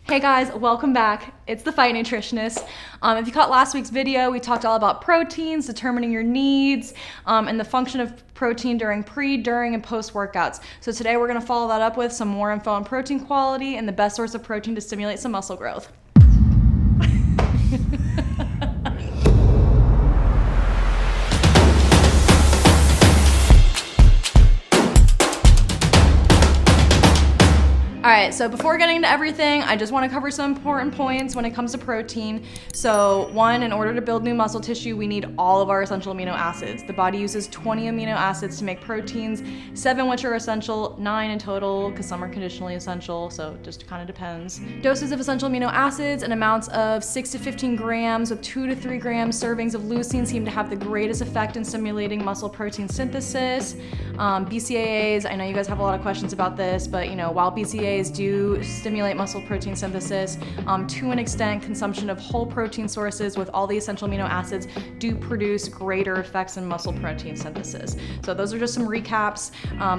Hey guys, welcome back. It's the Fight Nutritionist. If you caught last week's video, we talked all about proteins, determining your needs, and the function of protein during pre, during, and post workouts. So today we're gonna follow that up with some more info on protein quality and the best source of protein to stimulate some muscle growth. All right, so before getting into everything, I just want to cover some important points when it comes to protein. So one, in order to build new muscle tissue, we need all of our essential amino acids. The body uses 20 amino acids to make proteins, 7 which are essential, 9 in total, because some are conditionally essential, so it just kind of depends. Doses of essential amino acids in amounts of 6 to 15 grams with 2 to 3 grams servings of leucine seem to have the greatest effect in stimulating muscle protein synthesis. BCAAs, I know you guys have a lot of questions about this, but while BCAAs do stimulate muscle protein synthesis, to an extent, consumption of whole protein sources with all the essential amino acids do produce greater effects in muscle protein synthesis. So those are just some recaps.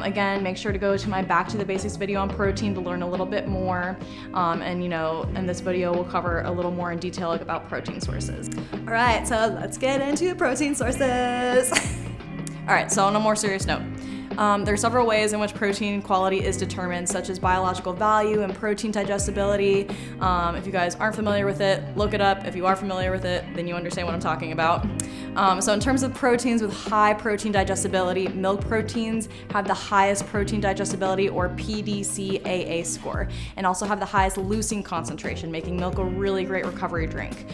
Again, make sure to go to my Back to the Basics video on protein to learn a little bit more. And in this video, we'll cover a little more in detail about protein sources. All right, so let's get into protein sources. All right, so on a more serious note, there are several ways in which protein quality is determined, such as biological value and protein digestibility. If you guys aren't familiar with it, look it up. If you are familiar with it, then you understand what I'm talking about. So in terms of proteins with high protein digestibility, milk proteins have the highest protein digestibility, or PDCAA score, and also have the highest leucine concentration, making milk a really great recovery drink.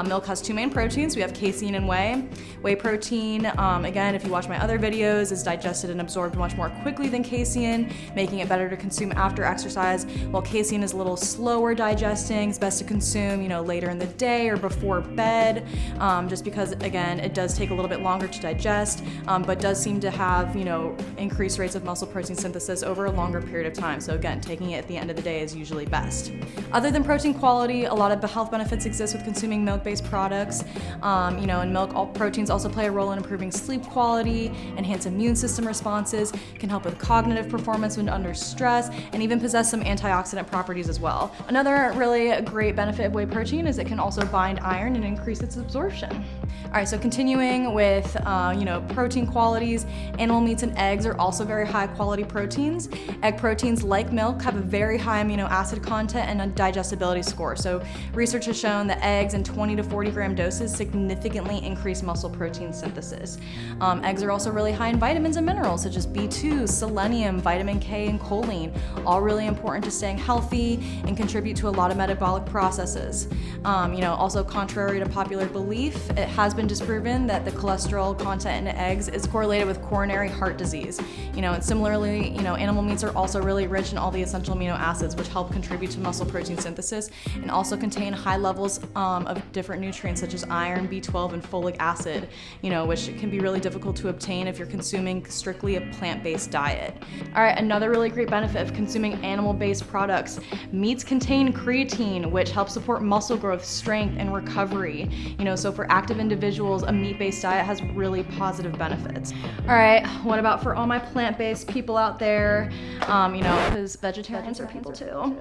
Milk has two main proteins. We have casein and whey. Whey protein, again, if you watch my other videos, is digested and absorbed much more quickly than casein, making it better to consume after exercise, while casein is a little slower digesting. It's best to consume, later in the day or before bed, just because, again, it does take a little bit longer to digest, but does seem to have, increased rates of muscle protein synthesis over a longer period of time. So again, taking it at the end of the day is usually best. Other than protein quality, a lot of health benefits exist with consuming milk-based products. In milk, all proteins also play a role in improving sleep quality, enhance immune system responses, can help with cognitive performance when under stress, and even possess some antioxidant properties as well. Another really great benefit of whey protein is it can also bind iron and increase its absorption. All right, so continuing with, protein qualities, animal meats and eggs are also very high quality proteins. Egg proteins, like milk, have a very high amino acid content and a digestibility score. So research has shown that eggs in 20 to 40 gram doses significantly increase muscle protein synthesis. Eggs are also really high in vitamins and minerals such as B2, selenium, vitamin K, and choline, all really important to staying healthy and contribute to a lot of metabolic processes. Also contrary to popular belief, it has been disproven that the cholesterol content in eggs is correlated with coronary heart disease. And similarly, animal meats are also really rich in all the essential amino acids, which help contribute to muscle protein synthesis, and also contain high levels of different nutrients such as iron, B12, and folic acid, which can be really difficult to obtain if you're consuming strictly a plant-based diet. All right, another really great benefit of consuming animal-based products. Meats contain creatine, which helps support muscle growth, strength, and recovery. So for active individuals, a meat-based diet has really positive benefits. All right, what about for all my plant-based people out there? Because vegetarians are people too.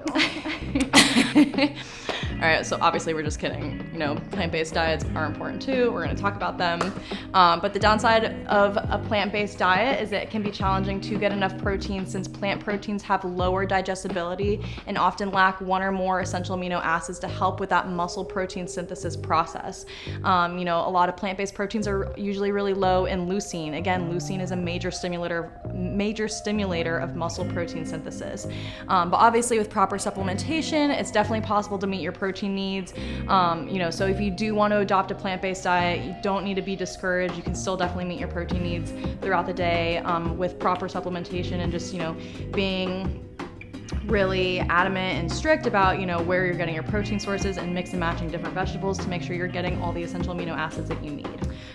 All right, so obviously we're just kidding. Plant-based diets are important too. We're gonna talk about them. But the downside of a plant-based diet is that it can be challenging to get enough protein, since plant proteins have lower digestibility and often lack one or more essential amino acids to help with that muscle protein synthesis process. A lot of plant-based proteins are usually really low in leucine. Again, leucine is a major stimulator of muscle protein synthesis. But obviously with proper supplementation, it's definitely possible to meet your protein needs. So if you do want to adopt a plant-based diet, you don't need to be discouraged. You can still definitely meet your protein needs throughout the day with proper supplementation and just, being really adamant and strict about, where you're getting your protein sources and mix and matching different vegetables to make sure you're getting all the essential amino acids that you need.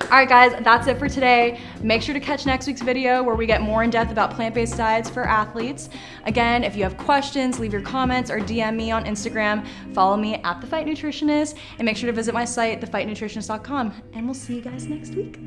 All right, guys, that's it for today. Make sure to catch next week's video where we get more in depth about plant-based diets for athletes. Again, if you have questions, leave your comments or DM me on Instagram. Follow me at The Fight Nutritionist, and make sure to visit my site, thefightnutritionist.com, and we'll see you guys next week.